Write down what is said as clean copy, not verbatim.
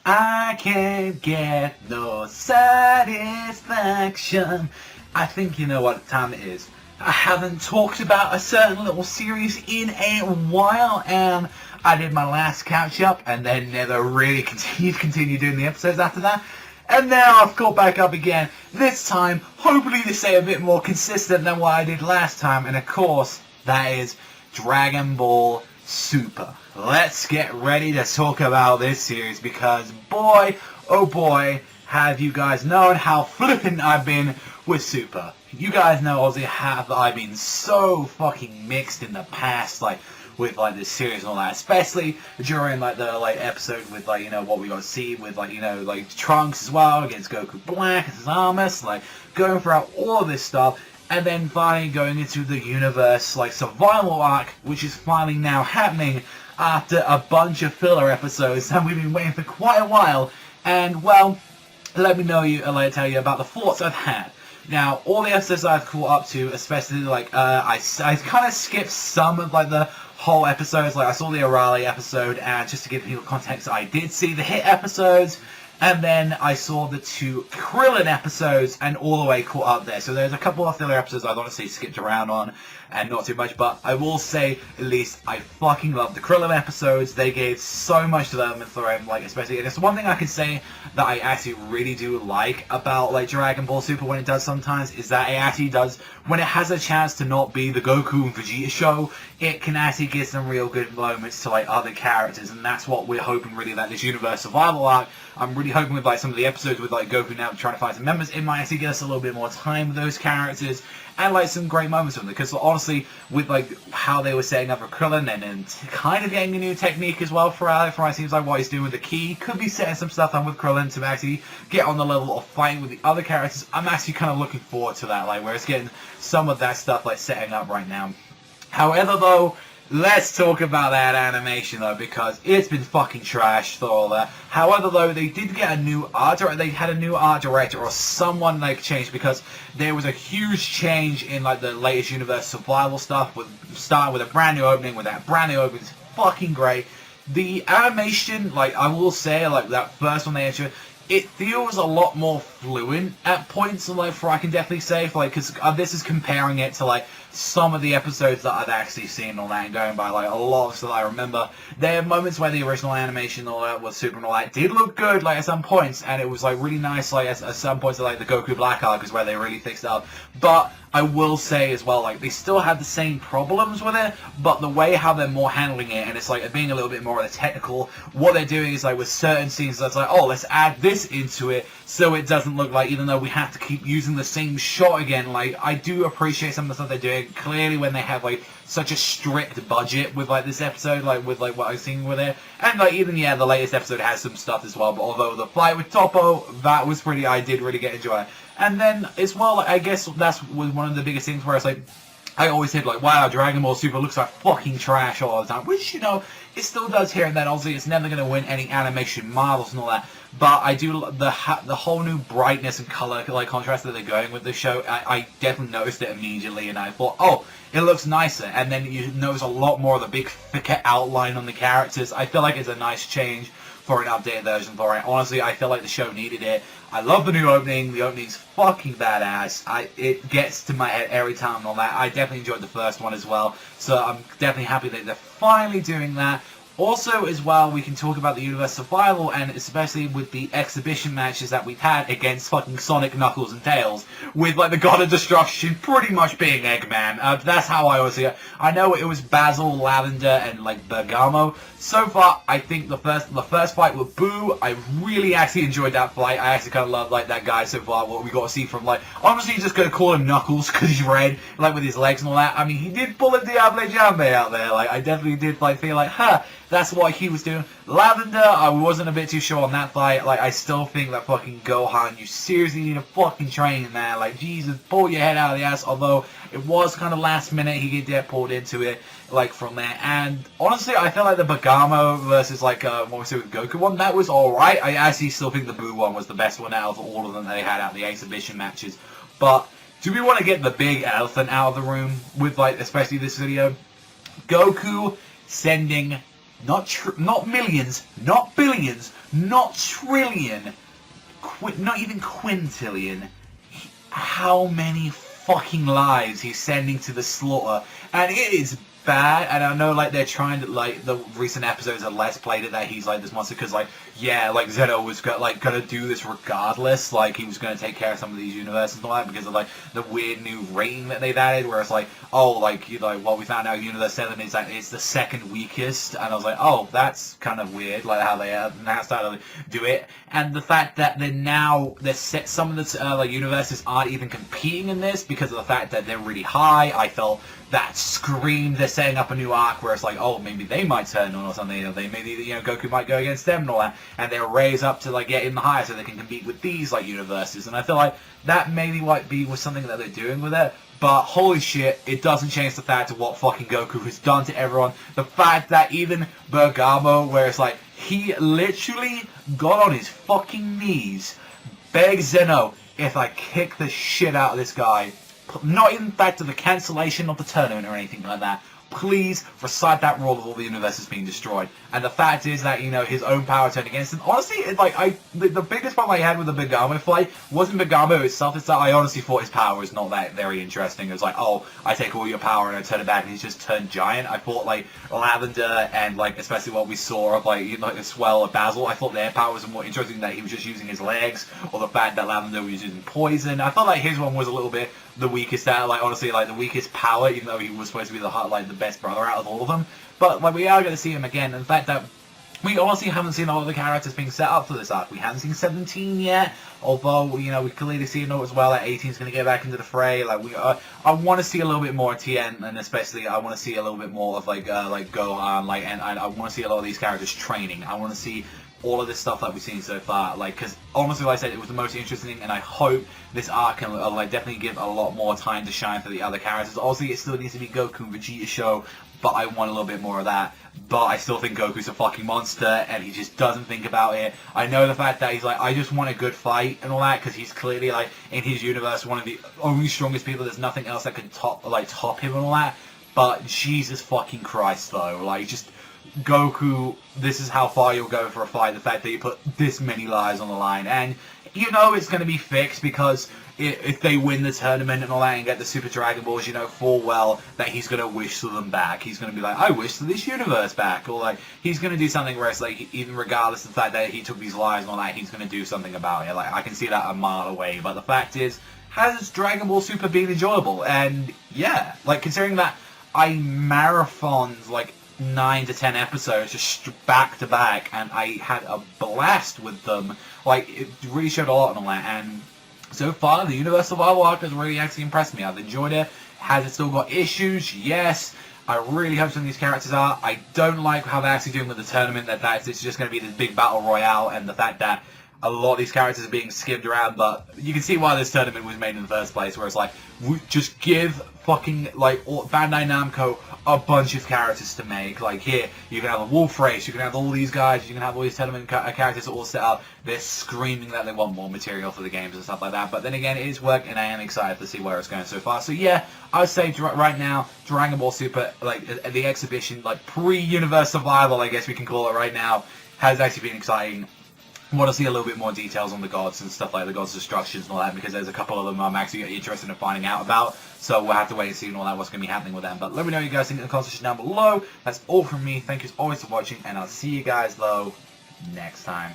I can't get no satisfaction. I think you know what time it is. I haven't talked about a certain little series in a while, and I did my last catch up and then never really continued doing the episodes after that. And now I've caught back up again, this time hopefully to stay a bit more consistent than what I did last time, and of course that is Dragon Ball Super. Let's get ready to talk about this series, because boy, oh boy, have you guys known how flippant I've been with Super. You guys know obviously have I've been so fucking mixed in the past, with this series and all that, especially during the episode with what we got to see with Trunks as well against Goku Black and Zamasu, going throughout all of this stuff, and then finally going into the universe survival arc, which is finally now happening after a bunch of filler episodes that we've been waiting for quite a while. And well, let me tell you about the thoughts I've had. Now, all the episodes I've caught up to, especially I kind of skipped some of the whole episodes. I saw the Arale episode, and just to give people context, I did see the Hit episodes, and then I saw the 2 Krillin episodes, and all the way caught up there. So there's a couple of filler episodes I've honestly skipped around on, and not too much, but I will say, at least, I fucking love the Krillin episodes. They gave so much development for him, especially, and it's one thing I can say that I actually really do like about, Dragon Ball Super when it does sometimes, is that it actually does, when it has a chance to not be the Goku and Vegeta show, it can actually give some real good moments to, other characters, and that's what we're hoping, really, that this universe survival arc, I'm really hoping with, some of the episodes with, Goku now trying to find some members, it might actually get us a little bit more time with those characters, and, some great moments with them, because, honestly, with, how they were setting up for Krillin, and then kind of getting a new technique as well for it seems like what he's doing with the Ki, could be setting some stuff on with Krillin to actually get on the level of fighting with the other characters. I'm actually kind of looking forward to that, where it's getting some of that stuff, setting up right now. However, though, let's talk about that animation, though, because it's been fucking trash for all that. However, though, they did get a new art director. They had a new art director, or someone, changed, because there was a huge change in, the latest universe survival stuff, starting with a brand new opening, with that brand new opening. It's fucking great. The animation, I will say, that first one they introduced, it feels a lot more fluent at points, for I can definitely say, because this is comparing it to, some of the episodes that I've actually seen and all that, and going by, a lot of stuff I remember. There are moments where the original animation and all that was Super and all that did look good, at some points, and it was, really nice, at some points, the Goku Black arc is where they really fixed it up. But I will say as well, they still have the same problems with it, but the way how they're more handling it, and it's being a little bit more of the technical, what they're doing is with certain scenes that's oh, let's add this into it, so it doesn't look even though we have to keep using the same shot again, I do appreciate some of the stuff they're doing, clearly when they have such a strict budget with this episode, with what I've seen with it, and even the latest episode has some stuff as well, but although the fight with Toppo, that was pretty, I did really enjoy it. And then, as well, I guess that's one of the biggest things where it's I always said, wow, Dragon Ball Super looks like fucking trash all the time, which, it still does here and then. Obviously, it's never going to win any animation marvels and all that, but I do, the whole new brightness and color, contrast that they're going with the show, I definitely noticed it immediately, and I thought, oh, it looks nicer, and then you notice a lot more of the big, thicker outline on the characters. I feel like it's a nice change for an updated version for it. Honestly, I feel like the show needed it. I love the new opening. The opening's fucking badass. It gets to my head every time and all that. I definitely enjoyed the first one as well. So I'm definitely happy that they're finally doing that. Also, as well, we can talk about the Universe Survival, and especially with the exhibition matches that we've had against fucking Sonic, Knuckles, and Tails, with, the God of Destruction pretty much being Eggman. That's how I always see it. I know it was Basil, Lavender, and, Bergamo. So far, I think the first fight with Boo, I really actually enjoyed that fight. I actually kind of love, that guy so far, what we got to see from, honestly, just going to call him Knuckles, because he's red, with his legs and all that. I mean, he did pull a Diable Jambe out there. I definitely did, feel huh, that's what he was doing. Lavender, I wasn't a bit too sure on that fight. I still think that fucking Gohan, you seriously need to fucking train in there. Jesus, pull your head out of the ass. Although, it was kind of last minute, he did get pulled into it, from there. And, honestly, I feel like the Bergamo versus, what we said with Goku one, that was alright. I actually still think the Boo one was the best one out of all of them that they had out the exhibition matches. But, do we want to get the big elephant out of the room with, especially this video? Goku sending not millions, not billions, not trillion, not even quintillion, how many fucking lives he's sending to the slaughter, and it is bad. And I know, like, they're trying to, like, the recent episodes are less played it that he's like this monster, because, like, yeah, like, Zeno was gonna do this regardless. Like, he was gonna take care of some of these universes and all that because of, like, the weird new rating that they've added, where it's like, oh, like, you know, what we found out Universe 7 is that it's the second weakest, and I was like, oh, that's kind of weird, like, how they now started to do it. And the fact that some of the like, universes aren't even competing in this because of the fact that they're really high. I felt that screamed they're setting up a new arc where it's like, oh, maybe they might turn on or something, or they maybe, you know, Goku might go against them and all that, and they'll raise up to, like, get in the higher so they can compete with these, like, universes. And I feel like that maybe might be was something that they're doing with it, but holy shit, it doesn't change the fact of what fucking Goku has done to everyone. The fact that even Bergamo, where it's like, he literally got on his fucking knees, begged Zeno, if I kick the shit out of this guy, not even the fact of the cancellation of the tournament or anything like that, please recite that rule of all the universes being destroyed. And the fact is that, you know, his own power turned against him. Honestly, it's like, the biggest problem I had with the Bergamo fight wasn't Bergamo itself, it's that I honestly thought his power was not that very interesting. It was like, oh, I take all your power and I turn it back, and he's just turned giant. I thought, like, Lavender and, like, especially what we saw of, like, you know, the swell of Basil, I thought their power was more interesting, that he was just using his legs, or the fact that Lavender was using poison. I felt like his one was a little bit the weakest out, like, honestly, like, the weakest power, even though he was supposed to be the best brother out of all of them. But, like, we are going to see him again, and the fact that we honestly haven't seen all of the characters being set up for this arc. We haven't seen 17 yet, although, you know, we clearly see as well that 18 is going to get back into the fray. Like, I want to see a little bit more of Tien, and especially I want to see a little bit more of, like Gohan, like, and I want to see a lot of these characters training. I want to see all of this stuff that we've seen so far, like, because honestly, like I said, it was the most interesting thing, and I hope this arc can, like, definitely give a lot more time to shine for the other characters. Obviously, it still needs to be Goku and Vegeta show, but I want a little bit more of that. But I still think Goku's a fucking monster, and he just doesn't think about it. I know the fact that he's like, I just want a good fight and all that, because he's clearly, like, in his universe, one of the only strongest people. There's nothing else that can top him and all that. But Jesus fucking Christ, though, like, just Goku, this is how far you'll go for a fight, the fact that you put this many lives on the line, and you know it's going to be fixed, because if they win the tournament and all that and get the Super Dragon Balls, you know full well that he's going to wish for them back. He's going to be like, I wish for this universe back, or like, he's going to do something where it's like, even regardless of the fact that he took these lives and all that, he's going to do something about it. Like, I can see that a mile away, but the fact is, has Dragon Ball Super been enjoyable? And yeah, like, considering that I marathoned, like, 9 to 10 episodes just back to back, and I had a blast with them. Like, it really showed a lot and all that, and so far the Universe Survival arc has really actually impressed me. I've enjoyed it. Has it still got issues? Yes. I really hope some of these characters are. I don't like how they're actually doing with the tournament, that it's just going to be this big battle royale, and the fact that a lot of these characters are being skimmed around, but you can see why this tournament was made in the first place, where it's like, just give fucking, like, Bandai Namco a bunch of characters to make. Like, here, you can have a Wolf Race, you can have all these guys, you can have all these tournament characters all set up. They're screaming that they want more material for the games and stuff like that, but then again, it is work, and I am excited to see where it's going so far. So yeah, I would say right now, Dragon Ball Super, like, the exhibition, like, pre-Universe Survival, I guess we can call it right now, has actually been exciting. I want to see a little bit more details on the gods and stuff like the gods' destructions and all that, because there's a couple of them I'm actually interested in finding out about, so we'll have to wait and see and all that, what's going to be happening with them. But let me know what you guys think in the comments section down below. That's all from me. Thank you as always for watching, and I'll see you guys, though, next time.